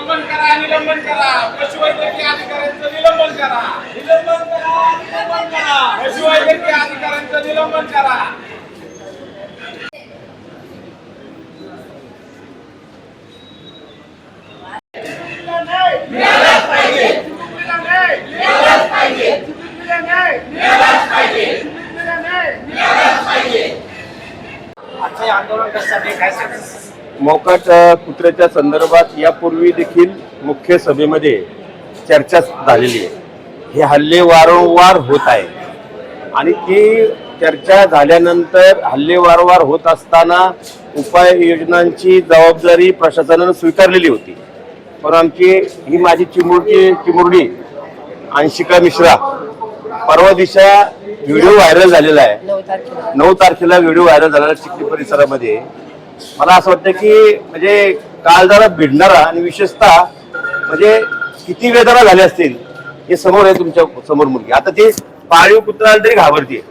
निलंबन करा, निलंबन करा. पशुवैद्यकीय अधिकाऱ्यांचं निलंबन करा, निलंबन करा, निलंबन करा. पशुवैद्यकीय अधिकाऱ्यांचं निलंबन करा. मोकाट कुत्र्याच्या संदर्भात यापूर्वी देखील मुख्य सभेमध्ये चर्चा झालेली आहे. हे हल्ले वारंवार होत आहे आणि ती चर्चा झाल्यानंतर हल्ले वारंवार होत असताना उपाययोजनांची जबाबदारी प्रशासनानं स्वीकारलेली होती. पण आमची ही माझी चिमुरडी अंशिका मिश्रा परवा दिवसा व्हिडिओ व्हायरल झालेला आहे. 9 तारखेला व्हिडिओ व्हायरल झालेला चिखली परिसरामध्ये. मला असं वाटतं की म्हणजे काल जरा भिडणारा आणि विशेषतः म्हणजे किती वेदना झाल्या असतील हे समोर आहे तुमच्या समोर मुलगी. आता ते पाळीव कुत्र्याला तरी घाबरते.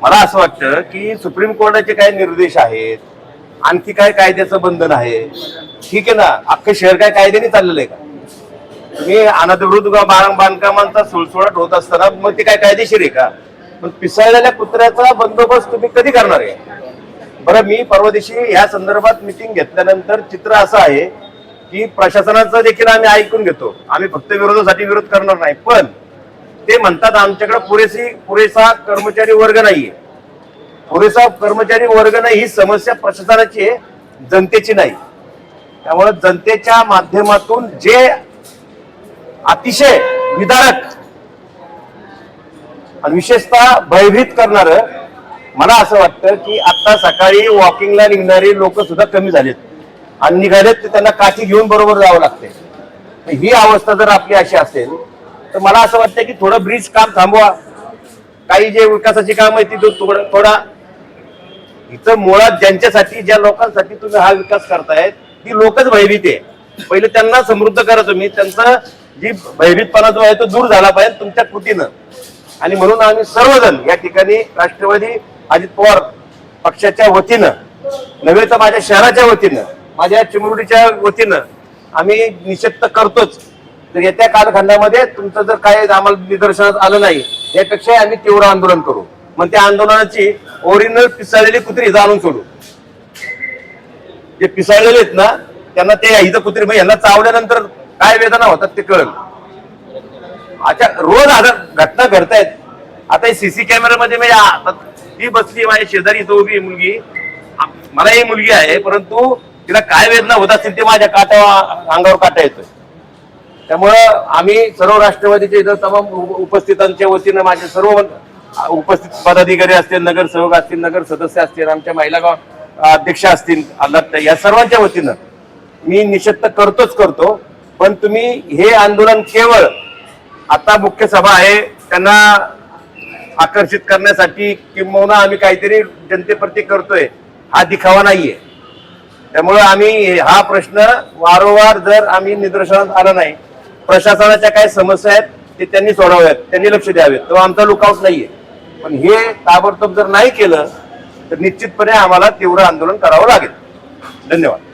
मला असं वाटतं की सुप्रीम कोर्टाचे काय निर्देश आहेत, आणखी काय कायद्याचं बंधन आहे. ठीक आहे ना, अख्खं शहर काय कायद्याने चाललेलं आहे का? तुम्ही अनधिकृत बांधकामांचा सुळसुळाट होत असताना मग ते काय कायदेशीर आहे का? पण पिसाळलेल्या कुत्र्याचा बंदोबस्त तुम्ही कधी करणार आहे? बरं, मी परवा दिवशी या संदर्भात मिटिंग घेतल्यानंतर चित्र असं आहे की प्रशासनाचं देखील आम्ही ऐकून घेतो. आम्ही फक्त विरोधासाठी विरोध करणार नाही, पण ते म्हणतात आमच्याकडे पुरेसा कर्मचारी वर्ग नाहीये. पुरेसा कर्मचारी वर्ग नाही ही समस्या प्रशासनाची आहे, जनतेची नाही. त्यामुळे जनतेच्या माध्यमातून जे अतिशय विदारक आणि विशेषतः भयभीत करणार, मला असं वाटतं की आता सकाळी वॉकिंगला निघणारी लोक सुद्धा कमी झालेत आणि निघालेत तर त्यांना काठी घेऊन बरोबर जावं लागते. ही अवस्था जर आपली अशी असेल तर मला असं वाटतं की थोडं ब्रिज काम थांबवा. काही जे विकासाची काम आहे ती थोडा इथं मुळात ज्यांच्यासाठी ज्या लोकांसाठी तुम्ही हा विकास करताय ती लोकच भयभीत आहे. पहिले त्यांना समृद्ध करा तुम्ही. त्यांचा जी भयभीतपणा जो आहे तो दूर झाला पाहिजे तुमच्या कृतीनं. आणि म्हणून आम्ही सर्वजण या ठिकाणी राष्ट्रवादी अजित पवार पक्षाच्या वतीनं नव्हे तर माझ्या शहराच्या वतीनं, माझ्या चिमुरडीच्या वतीनं आम्ही निषेध तर करतोच. तर येत्या कालखंडामध्ये तुमचं जर काय आम्हाला निदर्शनास आलं नाही यापेक्षा आम्ही तीव्र आंदोलन करू. मग त्या आंदोलनाची ओरिजिनल पिसाळलेली कुत्री जाणून सोडू. जे पिसाळलेले आहेत ना त्यांना ते इथं कुत्री म्हणजे यांना चावल्यानंतर काय वेदना होतात ते कळेल. अच्छा, रोज आता घटना घडतायत. आता सीसी कॅमेऱ्यामध्ये ती बसली माझ्या शेजारी इथं उभी मुलगी. मला ही मुलगी आहे, परंतु तिला काय वेदना होत असतील ते माझ्या अंगावर काटा येतोय. त्यामुळं आम्ही सर्व राष्ट्रवादीचे इथं तमाम उपस्थितांच्या वतीनं माझे सर्व उपस्थित पदाधिकारी असतील, नगरसेवक असतील, नगर सदस्य असतील, आमच्या महिला अध्यक्ष असतील, या सर्वांच्या वतीनं मी निषेध तर करतो. पण तुम्ही हे आंदोलन केवळ आता मुख्य सभा आहे त्यांना आकर्षित करण्यासाठी किंवा आम्ही काहीतरी जनतेप्रती करतोय हा दिखावा नाहीये. त्यामुळे आम्ही हा प्रश्न वारंवार जर आम्ही निदर्शनास आला नाही, प्रशासनाच्या काय समस्या आहेत ते त्यांनी सोडवाव्यात, त्यांनी लक्ष द्यावेत, तो आमचा लुकआउट नाहीये. पण हे ताबडतोब जर नाही केलं तर निश्चितपणे आम्हाला तीव्र आंदोलन करावं लागेल. धन्यवाद.